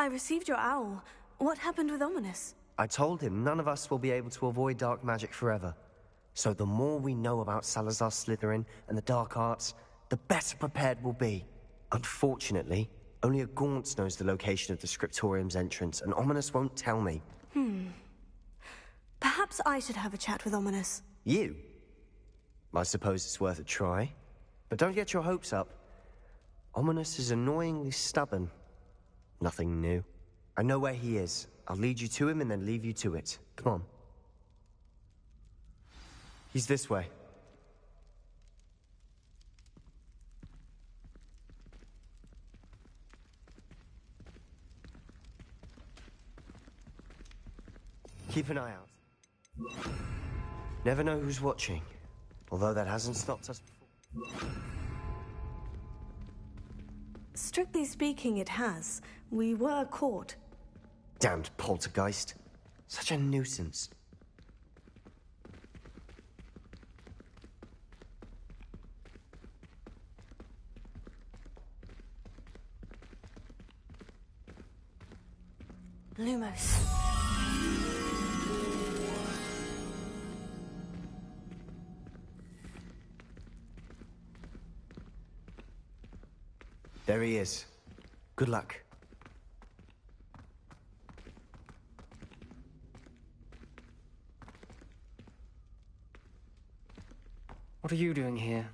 I received your owl. What happened with Ominous? I told him none of us will be able to avoid dark magic forever. So the more we know about Salazar Slytherin and the dark arts, the better prepared we'll be. Unfortunately, only a Gaunt knows the location of the Scriptorium's entrance, and Ominous won't tell me. Perhaps I should have a chat with Ominous. You? I suppose it's worth a try. But don't get your hopes up. Ominous is annoyingly stubborn. Nothing new. I know where he is. I'll lead you to him and then leave you to it. Come on. He's this way. Keep an eye out. Never know who's watching. Although that hasn't stopped us before. Strictly speaking, it has. We were caught. Damned poltergeist. Such a nuisance. Lumos. There he is. Good luck. What are you doing here?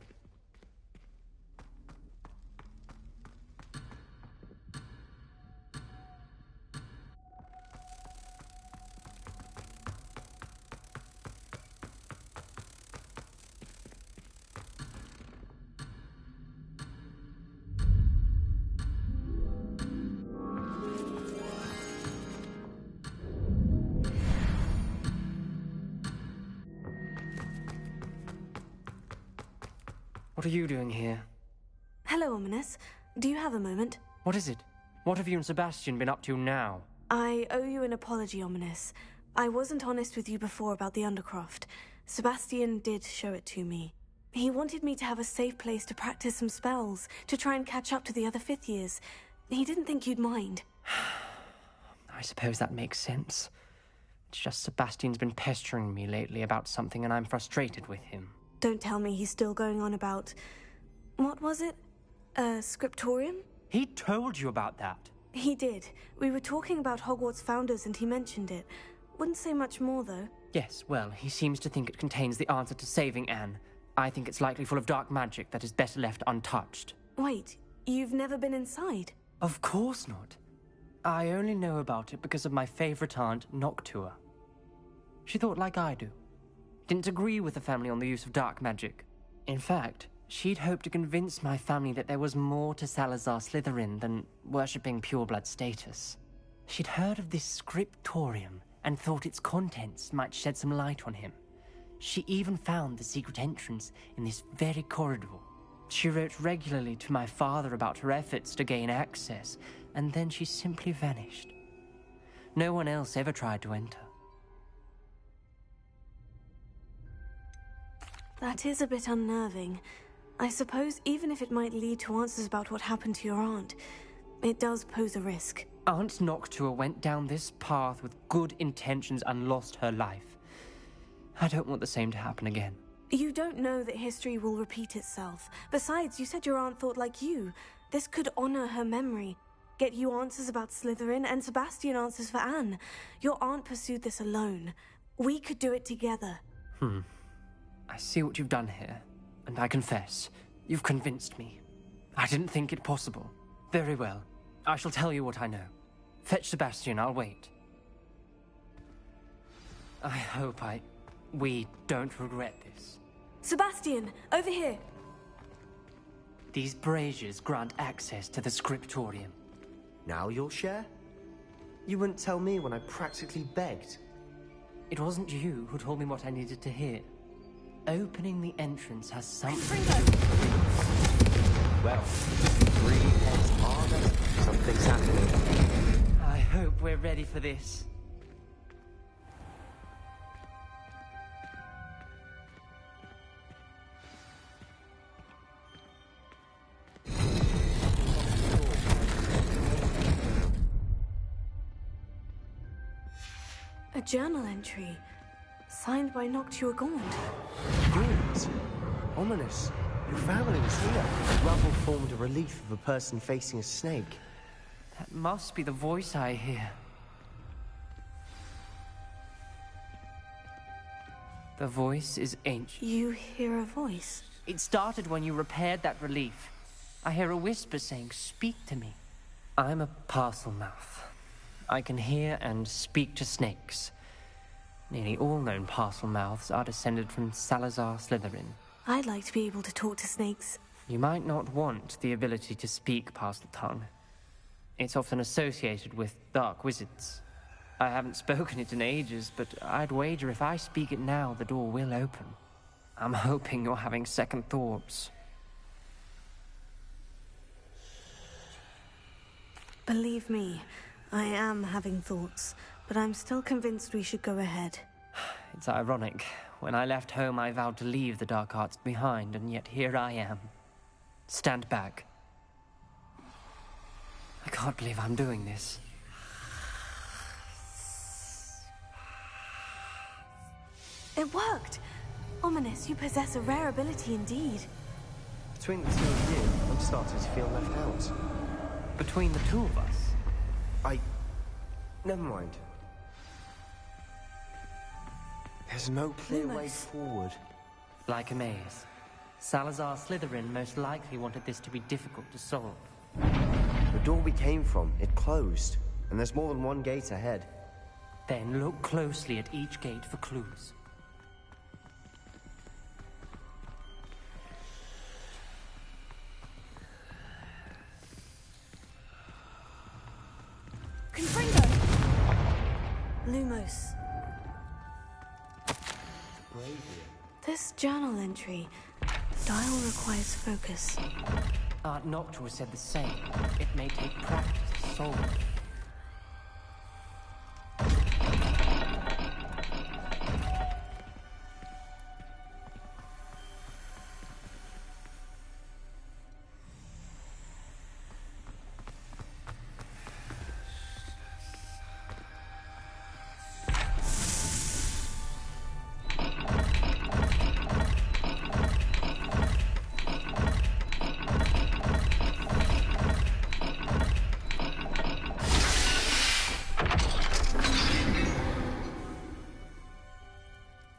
What are you doing here? Hello, Ominous. Do you have a moment? What is it? What have you and Sebastian been up to now? I owe you an apology, Ominous. I wasn't honest with you before about the Undercroft. Sebastian did show it to me. He wanted me to have a safe place to practice some spells, to try and catch up to the other fifth years. He didn't think you'd mind. I suppose that makes sense. It's just Sebastian's been pestering me lately about something and I'm frustrated with him. Don't tell me he's still going on about... What was it? Scriptorium? He told you about that? He did. We were talking about Hogwarts founders and he mentioned it. Wouldn't say much more, though. Yes, well, he seems to think it contains the answer to saving Anne. I think it's likely full of dark magic that is better left untouched. Wait, you've never been inside? Of course not. I only know about it because of my favorite aunt, Noctua. She thought like I do. Didn't agree with the family on the use of dark magic. In fact, she'd hoped to convince my family that there was more to Salazar Slytherin than worshipping pureblood status. She'd heard of this scriptorium and thought its contents might shed some light on him. She even found the secret entrance in this very corridor. She wrote regularly to my father about her efforts to gain access, and then she simply vanished. No one else ever tried to enter. That is a bit unnerving. I suppose even if it might lead to answers about what happened to your aunt, it does pose a risk. Aunt Noctua went down this path with good intentions and lost her life. I don't want the same to happen again. You don't know that history will repeat itself. Besides, you said your aunt thought like you. This could honor her memory. Get you answers about Slytherin and Sebastian answers for Anne. Your aunt pursued this alone. We could do it together. I see what you've done here, and I confess, you've convinced me. I didn't think it possible. Very well. I shall tell you what I know. Fetch Sebastian, I'll wait. I hope we don't regret this. Sebastian, over here. These braziers grant access to the scriptorium. Now you'll share? You wouldn't tell me when I practically begged. It wasn't you who told me what I needed to hear. Opening the entrance has something... Well, 3 heads are there. Something's happening. I hope we're ready for this. A journal entry. Signed by Noctua Gaunt. Good. Ominous. Your family was here. The rubble formed a relief of a person facing a snake. That must be the voice I hear. The voice is ancient. You hear a voice? It started when you repaired that relief. I hear a whisper saying, "Speak to me." I'm a parcel mouth. I can hear and speak to snakes. Nearly all known parcel mouths are descended from Salazar Slytherin. I'd like to be able to talk to snakes. You might not want the ability to speak parcel tongue. It's often associated with dark wizards. I haven't spoken it in ages, but I'd wager if I speak it now, the door will open. I'm hoping you're having second thoughts. Believe me, I am having thoughts, but I'm still convinced we should go ahead. It's ironic. When I left home, I vowed to leave the dark arts behind, and yet here I am. Stand back. I can't believe I'm doing this. It worked! Ominous, you possess a rare ability indeed. Between the two of you, I'm starting to feel left out. Between the two of us? Never mind. There's no clear way Lumos. forward. Like a maze. Salazar Slytherin most likely wanted this to be difficult to solve. The door we came from, it closed. And there's more than one gate ahead. Then look closely at each gate for clues. Gryffindor! Lumos. This journal entry. Dial requires focus. Aunt Noctua said the same. It may take practice to solve it.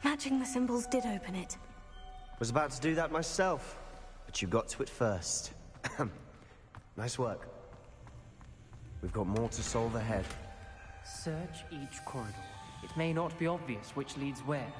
Matching the symbols did open it. Was about to do that myself, but you got to it first. Nice work. We've got more to solve ahead. Search each corridor. It may not be obvious which leads where.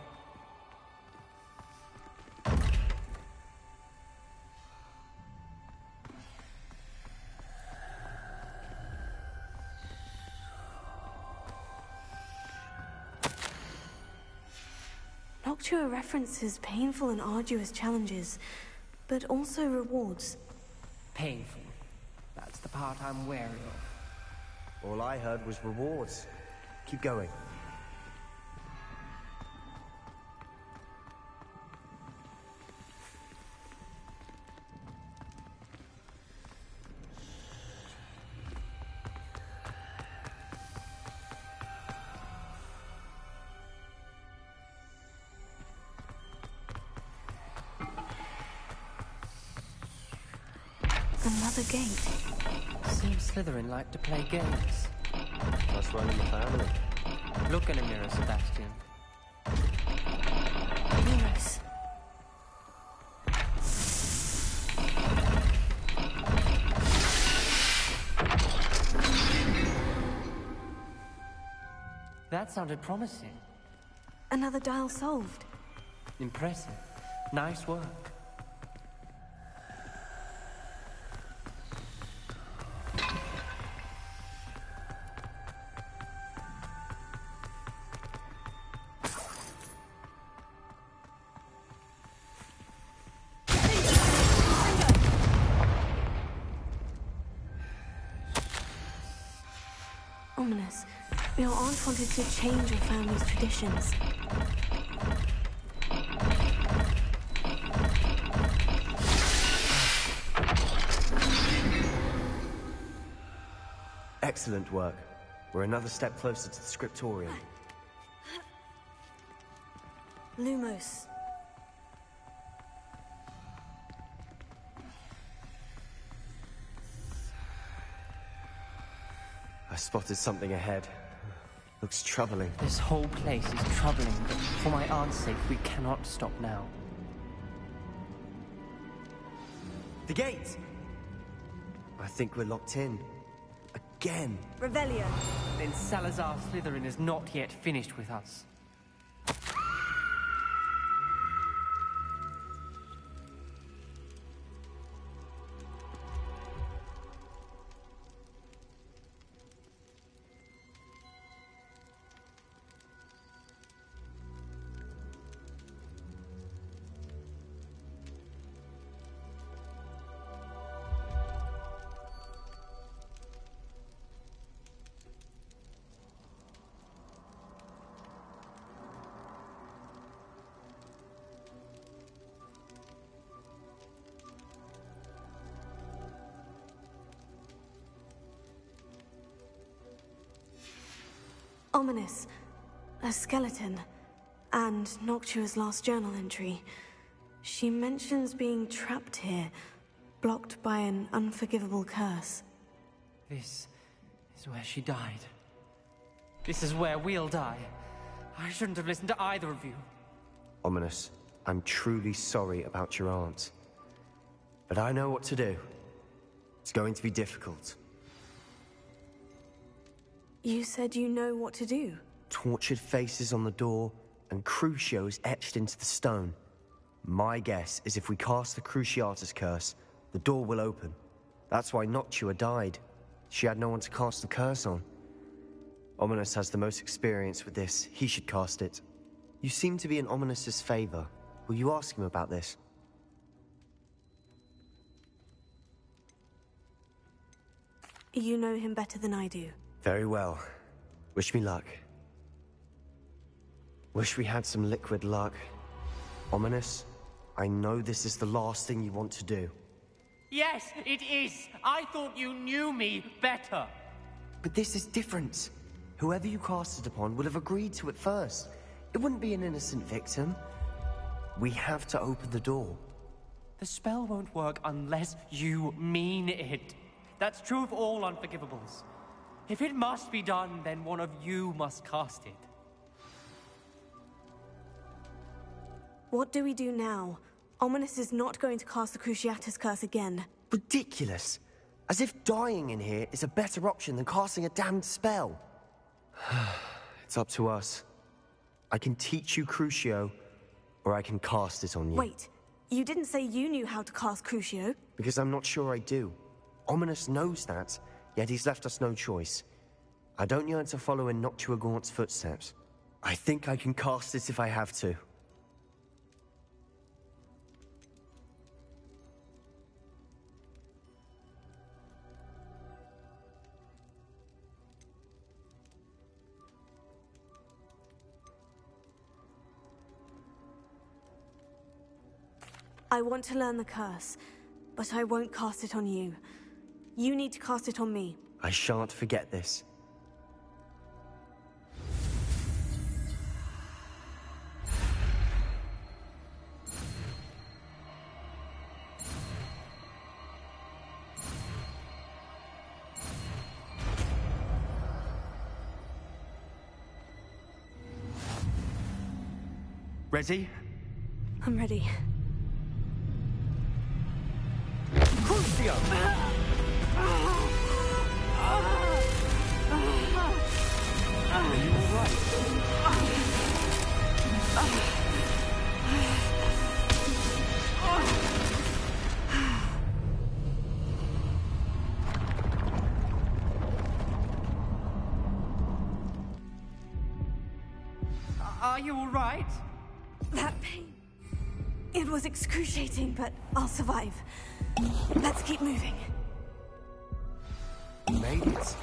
Noctua references painful and arduous challenges, but also rewards. Painful. That's the part I'm wary of. All I heard was rewards. Keep going. Another gate. Seems Slytherin like to play games. Must run in the family. Look in a mirror, Sebastian. Lumos. That sounded promising. Another dial solved. Impressive. Nice work. Ominous. Your aunt wanted to change your family's traditions. Excellent work. We're another step closer to the scriptorium. Lumos. I spotted something ahead. Looks troubling. This whole place is troubling, but for my aunt's sake, we cannot stop now. The gate! I think we're locked in. Again. Revelio. Then Salazar Slytherin is not yet finished with us. Ominous. A skeleton. And Noctua's last journal entry. She mentions being trapped here, blocked by an unforgivable curse. This is where she died. This is where we'll die. I shouldn't have listened to either of you. Ominous, I'm truly sorry about your aunt. But I know what to do. It's going to be difficult. You said you know what to do. Tortured faces on the door, and Crucios etched into the stone. My guess is if we cast the Cruciatus curse, the door will open. That's why Noctua died. She had no one to cast the curse on. Ominous has the most experience with this. He should cast it. You seem to be in Ominous's favor. Will you ask him about this? You know him better than I do. Very well. Wish me luck. Wish we had some liquid luck. Ominous, I know this is the last thing you want to do. Yes, it is. I thought you knew me better. But this is different. Whoever you cast it upon would have agreed to it first. It wouldn't be an innocent victim. We have to open the door. The spell won't work unless you mean it. That's true of all unforgivables. If it must be done, then one of you must cast it. What do we do now? Ominous is not going to cast the Cruciatus curse again. Ridiculous. As if dying in here is a better option than casting a damned spell. It's up to us. I can teach you Crucio, or I can cast it on you. Wait, you didn't say you knew how to cast Crucio? Because I'm not sure I do. Ominous knows that, yet he's left us no choice. I don't yearn to follow in Noctua Gaunt's footsteps. I think I can cast it if I have to. I want to learn the curse, but I won't cast it on you. You need to cast it on me. I shan't forget this. Ready? I'm ready. Crucio! Are you alright? Are you alright? That pain. It was excruciating, but I'll survive. Let's keep moving. We made it.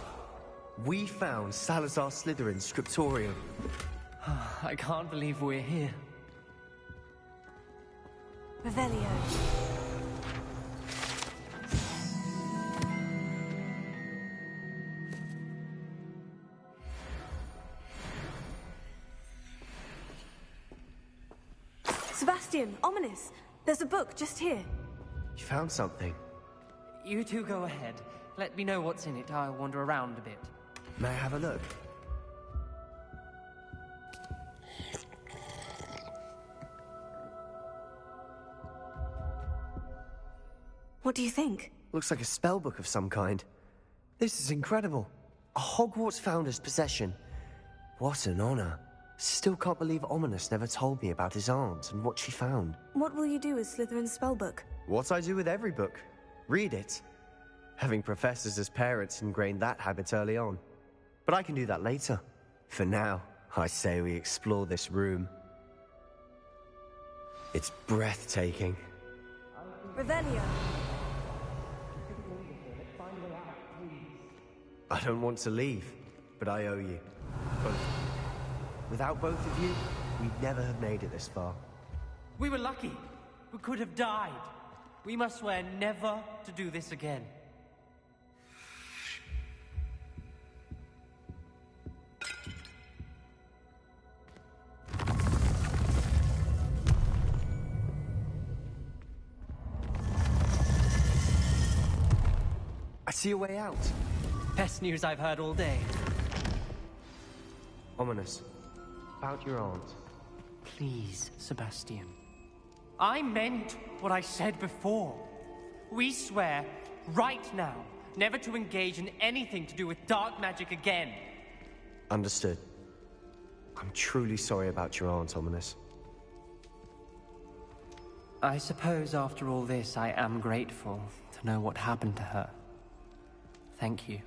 We found Salazar Slytherin's scriptorium. I can't believe we're here. Revelio. Sebastian, ominous. There's a book just here. You found something. You two go ahead. Let me know what's in it. I'll wander around a bit. May I have a look? What do you think? Looks like a spell book of some kind. This is incredible. A Hogwarts founder's possession. What an honor. Still can't believe Ominous never told me about his aunt and what she found. What will you do with Slytherin's spellbook? What I do with every book. Read it. Having professors as parents ingrained that habit early on. But I can do that later. For now, I say we explore this room. It's breathtaking. Revelio. I don't want to leave, but I owe you. Both. Without both of you, we'd never have made it this far. We were lucky. We could have died. We must swear never to do this again. I see a way out. Best news I've heard all day. Ominous. About your aunt. Please, Sebastian. I meant what I said before. We swear, right now, never to engage in anything to do with dark magic again. Understood. I'm truly sorry about your aunt, Ominous. I suppose after all this, I am grateful to know what happened to her. Thank you.